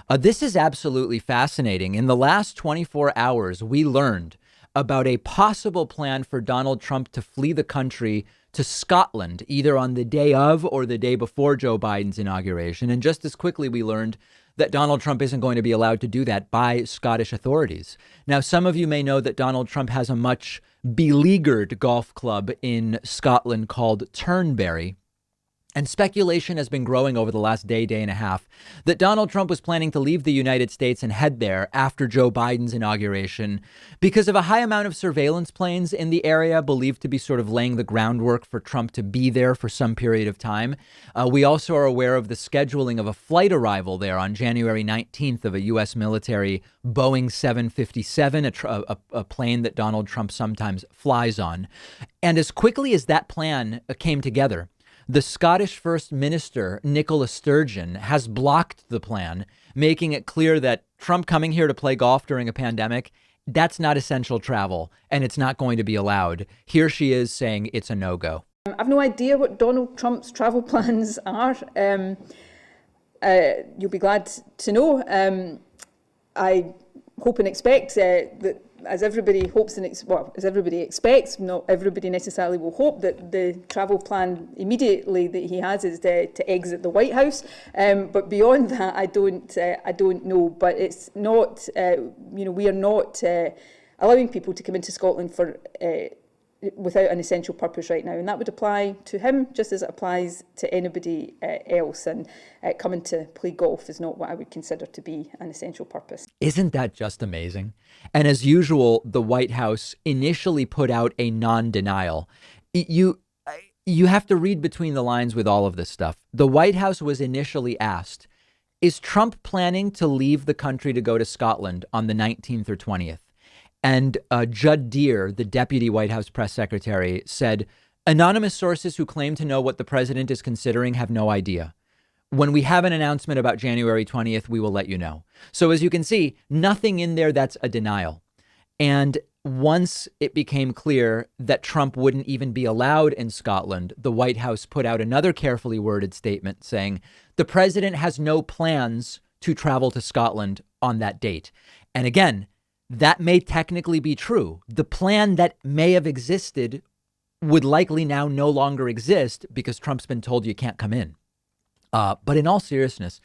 This is absolutely fascinating. In the last 24 hours, we learned about a possible plan for Donald Trump to flee the country to Scotland, either on the day of or the day before Joe Biden's inauguration. And just as quickly, we learned that Donald Trump isn't going to be allowed to do that by Scottish authorities. Now, some of you may know that Donald Trump has a much beleaguered golf club in Scotland called Turnberry. And speculation has been growing over the last day and a half that Donald Trump was planning to leave the United States and head there after Joe Biden's inauguration because of a high amount of surveillance planes in the area, believed to be sort of laying the groundwork for Trump to be there for some period of time. We also are aware of the scheduling of a flight arrival there on January 19th of a U.S. military Boeing 757, a plane that Donald Trump sometimes flies on. And as quickly as that plan came together, the Scottish First Minister, Nicola Sturgeon, has blocked the plan, making it clear that Trump coming here to play golf during a pandemic, that's not essential travel, and it's not going to be allowed. Here she is saying it's a no-go. I've no idea what Donald Trump's travel plans are. You'll be glad to know. I hope and expect that, as everybody hopes and as everybody expects, not everybody necessarily will hope, that the travel plan immediately that he has is to exit the White House. But beyond that, I don't know. But it's not, we are not allowing people to come into Scotland for without an essential purpose right now, and that would apply to him just as it applies to anybody else. And coming to play golf is not what I would consider to be an essential purpose. Isn't that just amazing? And as usual, the White House initially put out a non-denial. You have to read between the lines with all of this stuff. The White House was initially asked, is Trump planning to leave the country to go to Scotland on the 19th or 20th? And Judd Deere, the deputy White House press secretary, said, anonymous sources who claim to know what the president is considering have no idea. When we have an announcement about January 20th, we will let you know. So as you can see, nothing in there that's a denial. And once it became clear that Trump wouldn't even be allowed in Scotland, the White House put out another carefully worded statement saying the president has no plans to travel to Scotland on that date. And again, that may technically be true. The plan that may have existed would likely now no longer exist because Trump's been told you can't come in. But in all seriousness,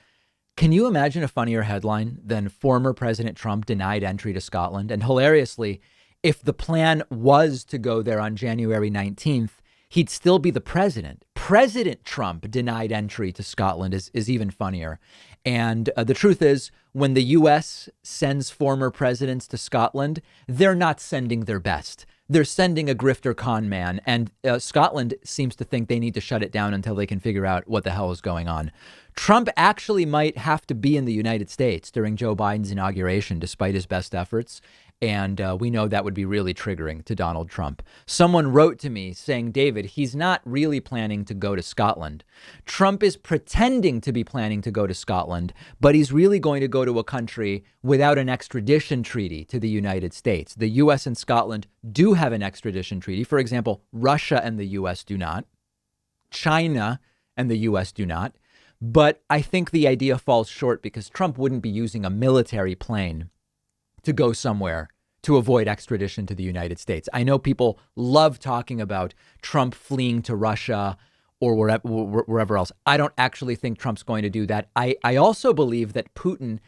can you imagine a funnier headline than former President Trump denied entry to Scotland? And hilariously, if the plan was to go there on January 19th, he'd still be the president. President Trump denied entry to Scotland is even funnier. And the truth is, when the U.S. sends former presidents to Scotland, they're not sending their best. They're sending a grifter con man. And Scotland seems to think they need to shut it down until they can figure out what the hell is going on. Trump actually might have to be in the United States during Joe Biden's inauguration, despite his best efforts. And we know that would be really triggering to Donald Trump. Someone wrote to me saying, David, he's not really planning to go to Scotland. Trump is pretending to be planning to go to Scotland, but he's really going to go to a country without an extradition treaty to the United States. The U.S. and Scotland do have an extradition treaty. For example, Russia and the U.S. do not. China and the U.S. do not. But I think the idea falls short because Trump wouldn't be using a military plane to go somewhere to avoid extradition to the United States. I know people love talking about Trump fleeing to Russia or wherever else. I don't actually think Trump's going to do that. I also believe that Putin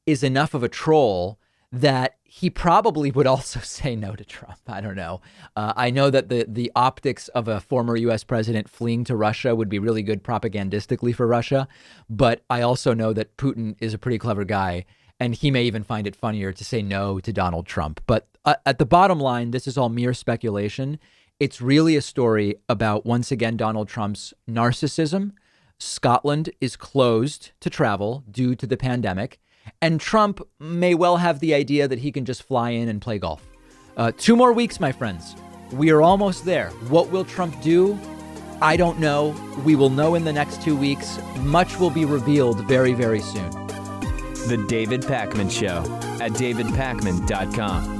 is enough of a troll that he probably would also say no to Trump. I don't know. I know that the optics of a former U.S. president fleeing to Russia would be really good propagandistically for Russia. But I also know that Putin is a pretty clever guy, and he may even find it funnier to say no to Donald Trump. But at the bottom line, this is all mere speculation. It's really a story about, once again, Donald Trump's narcissism. Scotland is closed to travel due to the pandemic. And Trump may well have the idea that he can just fly in and play golf. 2 more weeks, my friends. We are almost there. What will Trump do? I don't know. We will know in the next 2 weeks. Much will be revealed very, very soon. The David Pakman Show at davidpakman.com.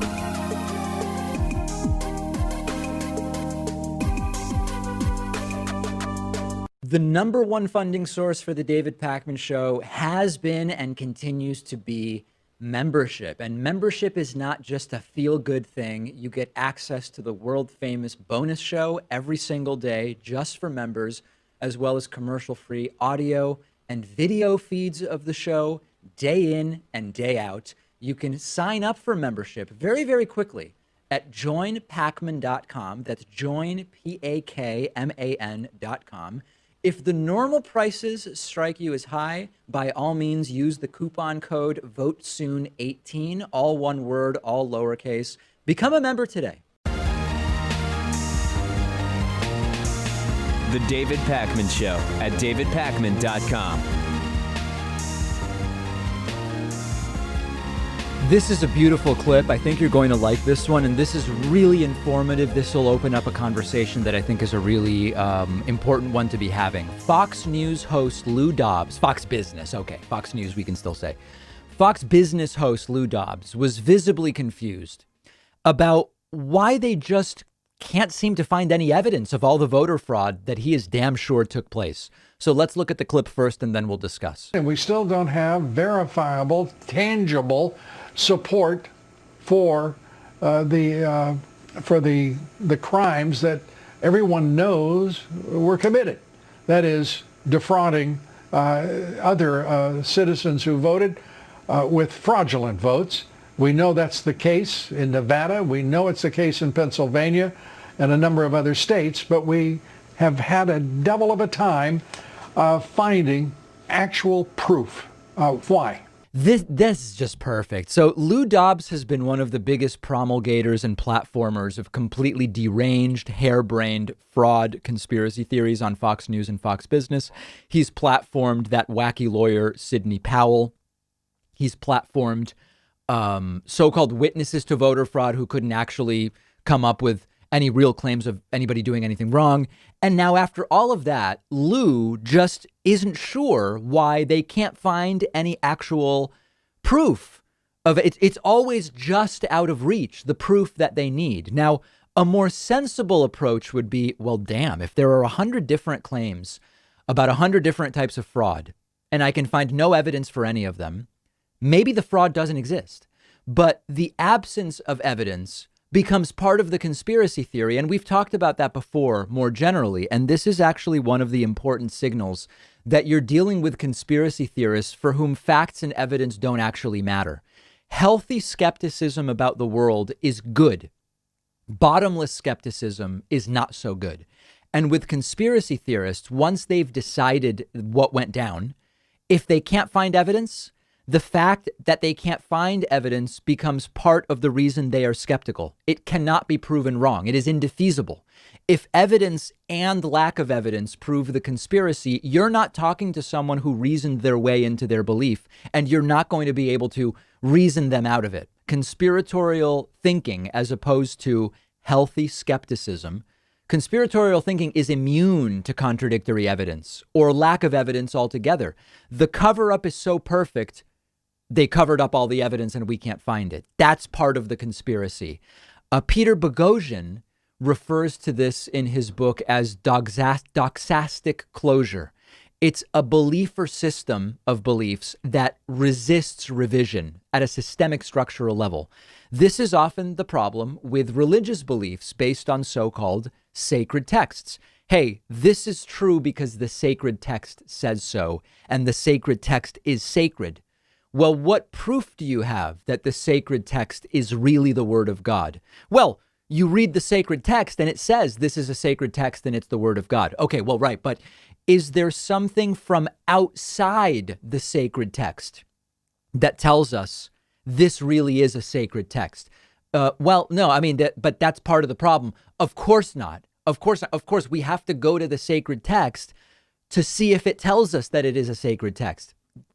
The number one funding source for the David Pakman Show has been and continues to be membership. And membership is not just a feel-good thing. You get access to the world-famous bonus show every single day just for members, as well as commercial-free audio and video feeds of the show day in and day out. You can sign up for membership very, very quickly at joinpakman.com. That's joinpakman.com. If the normal prices strike you as high, by all means use the coupon code VOTESOON18, all one word, all lowercase. Become a member today. The David Pakman Show at davidpakman.com. This is a beautiful clip. I think you're going to like this one, and this is really informative. This will open up a conversation that I think is a really important one to be having. Fox News host Lou Dobbs, Fox Business, okay, Fox News we can still say. Fox Business host Lou Dobbs was visibly confused about why they just can't seem to find any evidence of all the voter fraud that he is damn sure took place. So let's look at the clip first, and then we'll discuss. And we still don't have verifiable, tangible support for the crimes that everyone knows were committed. That is, defrauding other citizens who voted with fraudulent votes. We know that's the case in Nevada. We know it's the case in Pennsylvania and a number of other states, but we have had a devil of a time finding actual proof. Why? This is just perfect. So Lou Dobbs has been one of the biggest promulgators and platformers of completely deranged, harebrained fraud conspiracy theories on Fox News and Fox Business. He's platformed that wacky lawyer, Sidney Powell. He's platformed so-called witnesses to voter fraud who couldn't actually come up with any real claims of anybody doing anything wrong. And now after all of that, Lou just isn't sure why they can't find any actual proof of it. It's always just out of reach, the proof that they need. Now, a more sensible approach would be, well, damn, if there are 100 different claims about 100 different types of fraud, and I can find no evidence for any of them, maybe the fraud doesn't exist. But the absence of evidence becomes part of the conspiracy theory. And we've talked about that before more generally. And this is actually one of the important signals that you're dealing with conspiracy theorists for whom facts and evidence don't actually matter. Healthy skepticism about the world is good. Bottomless skepticism is not so good. And with conspiracy theorists, once they've decided what went down, if they can't find evidence, the fact that they can't find evidence becomes part of the reason they are skeptical. It cannot be proven wrong. It is indefeasible. If evidence and lack of evidence prove the conspiracy, you're not talking to someone who reasoned their way into their belief, and you're not going to be able to reason them out of it. Conspiratorial thinking, as opposed to healthy skepticism, conspiratorial thinking is immune to contradictory evidence or lack of evidence altogether. The cover-up is so perfect, they covered up all the evidence and we can't find it. That's part of the conspiracy. Peter Boghossian refers to this in his book as doxastic closure. It's a belief or system of beliefs that resists revision at a systemic structural level. This is often the problem with religious beliefs based on so-called sacred texts. Hey, this is true because the sacred text says so, and the sacred text is sacred. Well, what proof do you have that the sacred text is really the word of God? Well, you read the sacred text and it says this is a sacred text and it's the word of God. Okay, well, right. But is there something from outside the sacred text that tells us this really is a sacred text? Well, no, I mean, but that's part of the problem. Of course not. Of course, we have to go to the sacred text to see if it tells us that it is a sacred text.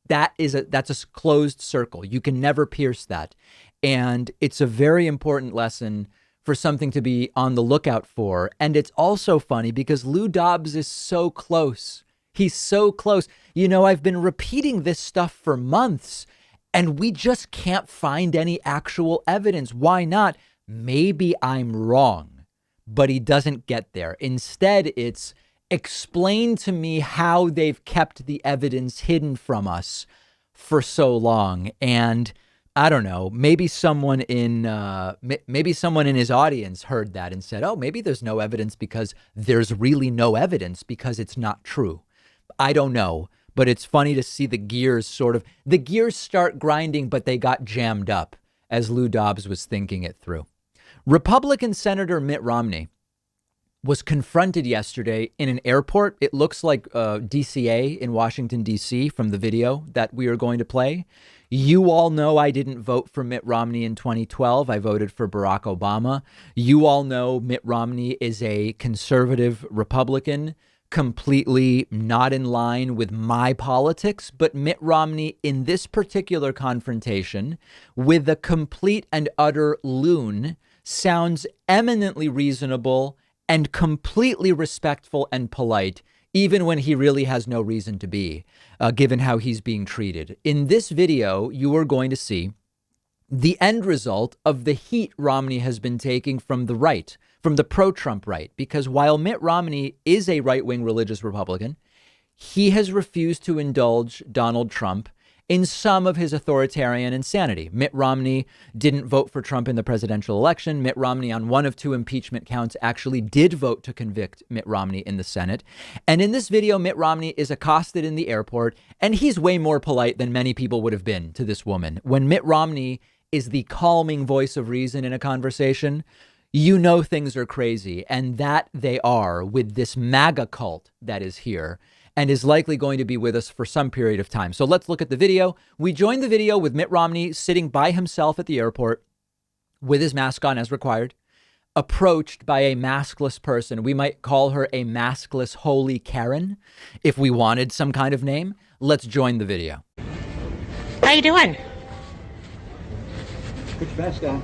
That's a closed circle. You can never pierce that. And it's a very important lesson for something to be on the lookout for. And it's also funny because Lou Dobbs is so close. He's so close. You know, I've been repeating this stuff for months and we just can't find any actual evidence. Why not? Maybe I'm wrong, but he doesn't get there. Instead, it's explain to me how they've kept the evidence hidden from us for so long. And I don't know, maybe someone in his audience heard that and said, oh, maybe there's no evidence because there's really no evidence because it's not true. I don't know, but it's funny to see the gears start grinding, but they got jammed up as Lou Dobbs was thinking it through. Republican Senator Mitt Romney was confronted yesterday in an airport. It looks like DCA in Washington, D.C. from the video that we are going to play. You all know I didn't vote for Mitt Romney in 2012. I voted for Barack Obama. You all know Mitt Romney is a conservative Republican, completely not in line with my politics. But Mitt Romney, in this particular confrontation with a complete and utter loon, sounds eminently reasonable and completely respectful and polite, even when he really has no reason to be, given how he's being treated. In this video, you are going to see the end result of the heat Romney has been taking from the right, from the pro-Trump right, because while Mitt Romney is a right-wing religious Republican, he has refused to indulge Donald Trump in some of his authoritarian insanity. Mitt Romney didn't vote for Trump in the presidential election. Mitt Romney, on one of 2 impeachment counts, actually did vote to convict Mitt Romney in the Senate. And in this video, Mitt Romney is accosted in the airport, and he's way more polite than many people would have been to this woman. When Mitt Romney is the calming voice of reason in a conversation, you know things are crazy, and that they are with this MAGA cult that is here and is likely going to be with us for some period of time. So let's look at the video. We joined the video with Mitt Romney sitting by himself at the airport with his mask on as required, approached by a maskless person. We might call her a maskless holy Karen if we wanted some kind of name. Let's join the video. How you doing? Put your mask on.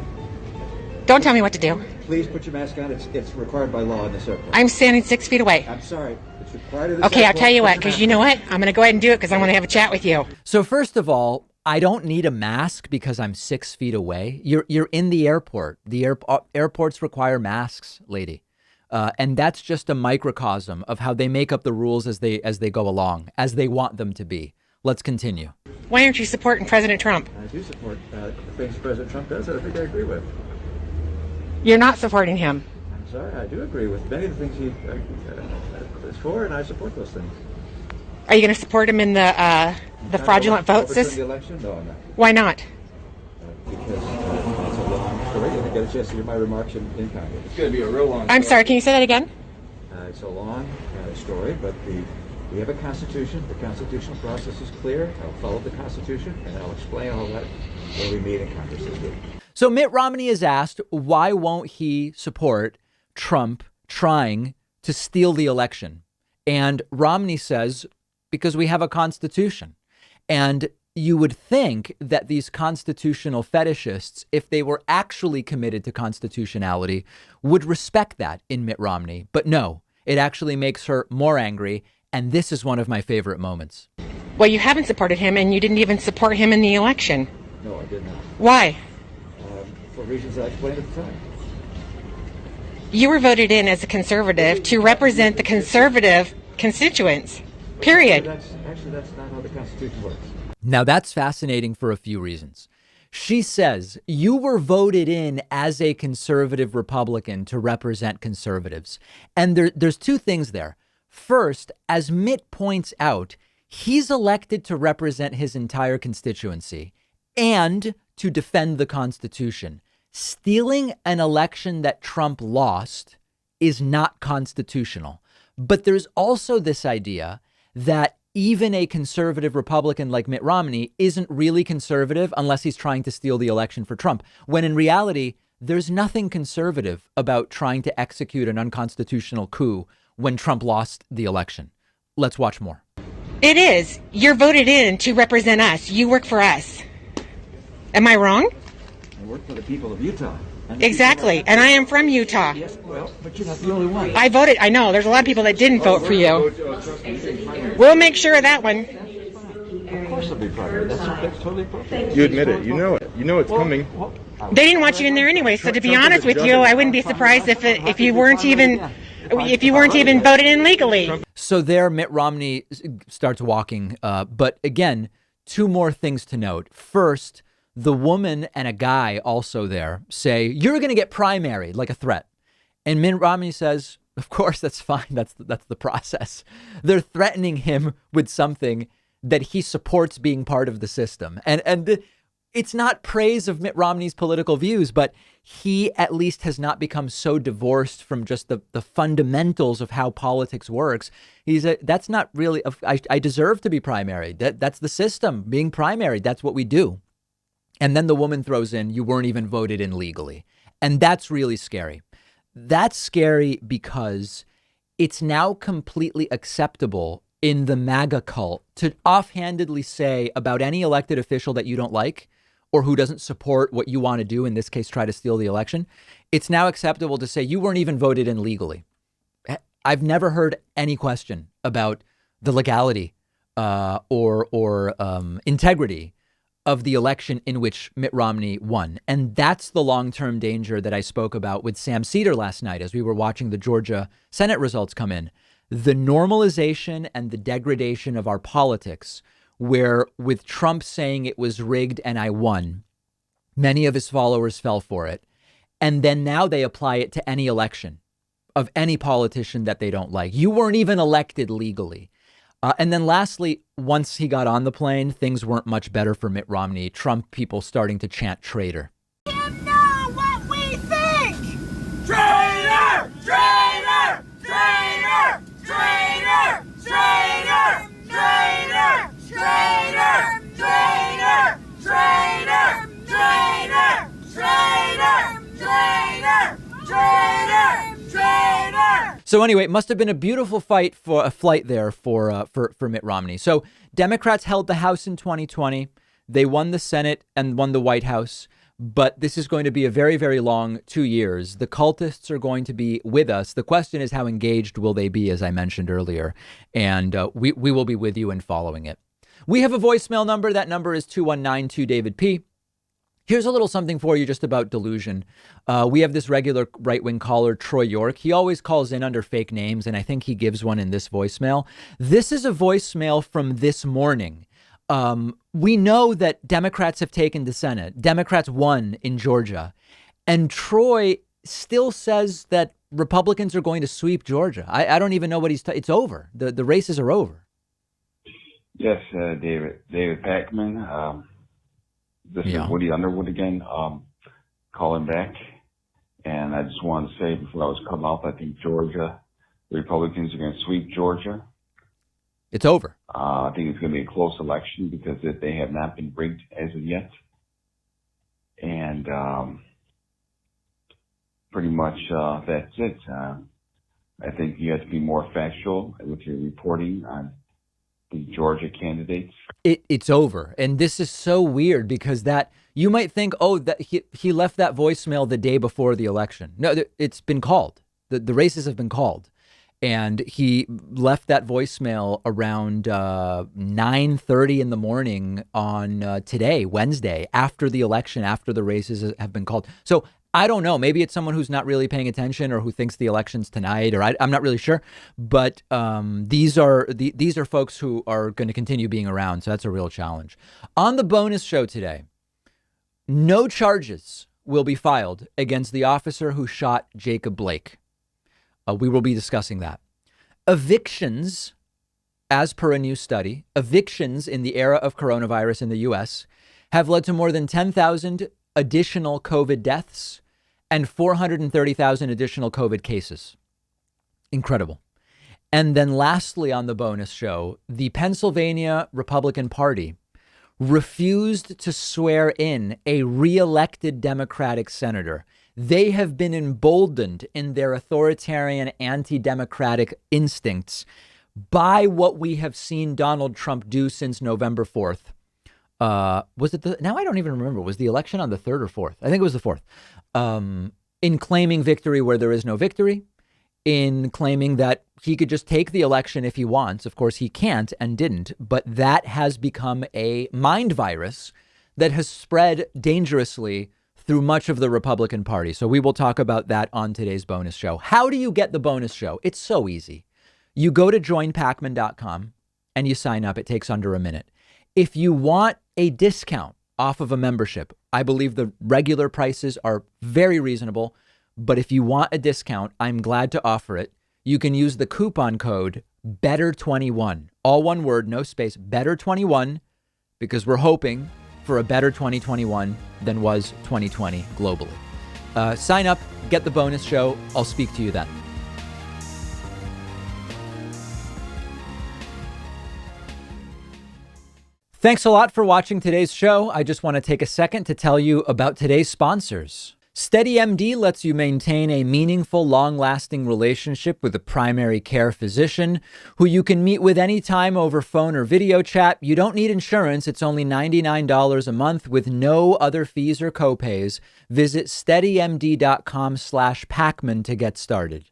Don't tell me what to do. Please put your mask on. It's required by law in this airport. I'm standing 6 feet away. I'm sorry. It's required in this Okay, airport. I'll tell you what, because you know what? I'm going to go ahead and do it because I want to have a chat with you. So first of all, I don't need a mask because I'm 6 feet away. You're in the airport. The airports require masks, lady. And that's just a microcosm of how they make up the rules as they go along, as they want them to be. Let's continue. Why aren't you supporting President Trump? I do support the things President Trump does that I think I agree with. You're not supporting him. I'm sorry, I do agree with many of the things he is for, and I support those things. Are you going to support him in the fraudulent votes? The election? No, I'm not. Why not? Because it's a long story. You didn't get a chance to hear my remarks in Congress. It's going to be a real long story. I'm sorry, can you say that again? It's a long story, but we have a Constitution. The constitutional process is clear. I'll follow the Constitution, and I'll explain all that when we meet in Congress this week. So Mitt Romney is asked, why won't he support Trump trying to steal the election? And Romney says, because we have a constitution. And you would think that these constitutional fetishists, if they were actually committed to constitutionality, would respect that in Mitt Romney. But no, it actually makes her more angry. And this is one of my favorite moments. Well, you haven't supported him, and you didn't even support him in the election. No, I did not. Why? For reasons I explained at the time. You were voted in as a conservative to represent the conservative constituents, period. Actually, that's not how the Constitution works. Now, that's fascinating for a few reasons. She says you were voted in as a conservative Republican to represent conservatives. And there's 2 things there. First, as Mitt points out, he's elected to represent his entire constituency and to defend the Constitution. Stealing an election that Trump lost is not constitutional. But there's also this idea that even a conservative Republican like Mitt Romney isn't really conservative unless he's trying to steal the election for Trump, when in reality, there's nothing conservative about trying to execute an unconstitutional coup when Trump lost the election. Let's watch more. It is. You're voted in to represent us. You work for us. Am I wrong? I work for the people of Utah. Exactly. And I am from Utah. Yes, well, but you're not the only one. I voted. I know. There's a lot of people that didn't vote for you. We'll make sure of that one. Of course I'll be proud of it. That's totally appropriate. You admit it. You know it. You know it's coming. They didn't want you in there anyway. So to be honest with you, I wouldn't be surprised if you weren't even voted in legally. So there, Mitt Romney starts walking. But again, 2 more things to note. First, The woman and a guy also there say, you're going to get primaried, like a threat. And Mitt Romney says, of course, that's fine. That's the process. They're threatening him with something that he supports being part of the system. And it's not praise of Mitt Romney's political views, but he at least has not become so divorced from just the fundamentals of how politics works. That's not really, I deserve to be primaried. That's the system, being primaried. That's what we do. And then the woman throws in, you weren't even voted in legally. And that's really scary. That's scary because it's now completely acceptable in the MAGA cult to offhandedly say about any elected official that you don't like or who doesn't support what you want to do, in this case, try to steal the election. It's now acceptable to say you weren't even voted in legally. I've never heard any question about the legality or integrity of the election in which Mitt Romney won. And that's the long-term danger that I spoke about with Sam Cedar last night as we were watching the Georgia Senate results come in. The normalization and the degradation of our politics, where with Trump saying it was rigged and I won, many of his followers fell for it. And then now they apply it to any election of any politician that they don't like. You weren't even elected legally. And then lastly, once he got on the plane, things weren't much better for Mitt Romney. Trump people starting to chant traitor. You know what we think! Traitor! Traitor! Traitor! Traitor! Traitor! Traitor! Traitor! Traitor! Traitor! Traitor! Traitor! Traitor! Traitor! So anyway, it must have been a beautiful fight for a flight there for Mitt Romney. So Democrats held the House in 2020. They won the Senate and won the White House. But this is going to be a very, very long 2 years. The cultists are going to be with us. The question is, how engaged will they be, as I mentioned earlier? And we will be with you in following it. We have a voicemail number. That number is 219-2-DAVID-P. Here's a little something for you just about delusion. We have this regular right-wing caller, Troy York. He always calls in under fake names, and I think he gives one in this voicemail. This is a voicemail from this morning. We know that Democrats have taken the Senate. Democrats won in Georgia. And Troy still says that Republicans are going to sweep Georgia. I don't even know what it's over. The races are over. Yes, David Pakman. This is Woody Underwood again, calling back. And I just wanted to say before I was cut off, I think Georgia, the Republicans are going to sweep Georgia. It's over. I think it's going to be a close election because they have not been rigged as of yet. And pretty much that's it. I think you have to be more factual with your reporting on the Georgia candidates. It's over. And this is so weird because that you might think, oh, that he left that voicemail the day before the election. No, it's been called. The races have been called. And he left that voicemail around 9:30 in the morning on today, Wednesday, after the election, after the races have been called. So I don't know. Maybe it's someone who's not really paying attention or who thinks the election's tonight, or I'm not really sure. But these are folks who are going to continue being around. So that's a real challenge. On the bonus show today, no charges will be filed against the officer who shot Jacob Blake. We will be discussing that. Evictions, as per a new study, evictions in the era of coronavirus in the U.S. have led to more than 10,000 additional COVID deaths and 430,000 additional COVID cases. Incredible. And then lastly, on the bonus show, the Pennsylvania Republican Party refused to swear in a re-elected Democratic senator. They have been emboldened in their authoritarian, anti-democratic instincts by what we have seen Donald Trump do since November 4th. Was it now I don't even remember. Was the election on the 3rd or 4th? I think it was the 4th. In claiming victory where there is no victory, in claiming that he could just take the election if he wants. Of course, he can't and didn't. But that has become a mind virus that has spread dangerously through much of the Republican Party. So we will talk about that on today's bonus show. How do you get the bonus show? It's so easy. You go to joinpakman.com and you sign up. It takes under a minute. If you want a discount off of a membership. I believe the regular prices are very reasonable, but if you want a discount, I'm glad to offer it. You can use the coupon code BETTER21, all one word, no space, BETTER21, because we're hoping for a better 2021 than was 2020 globally. Sign up, get the bonus show. I'll speak to you then. Thanks a lot for watching today's show. I just want to take a second to tell you about today's sponsors. SteadyMD lets you maintain a meaningful, long-lasting relationship with a primary care physician who you can meet with anytime over phone or video chat. You don't need insurance. It's only $99 a month with no other fees or copays. Visit steadymd.com/Pakman to get started.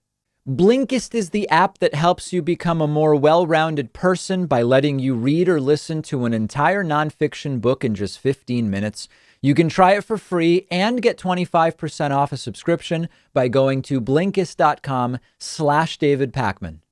Blinkist is the app that helps you become a more well-rounded person by letting you read or listen to an entire nonfiction book in just 15 minutes. You can try it for free and get 25% off a subscription by going to Blinkist.com/David Pakman.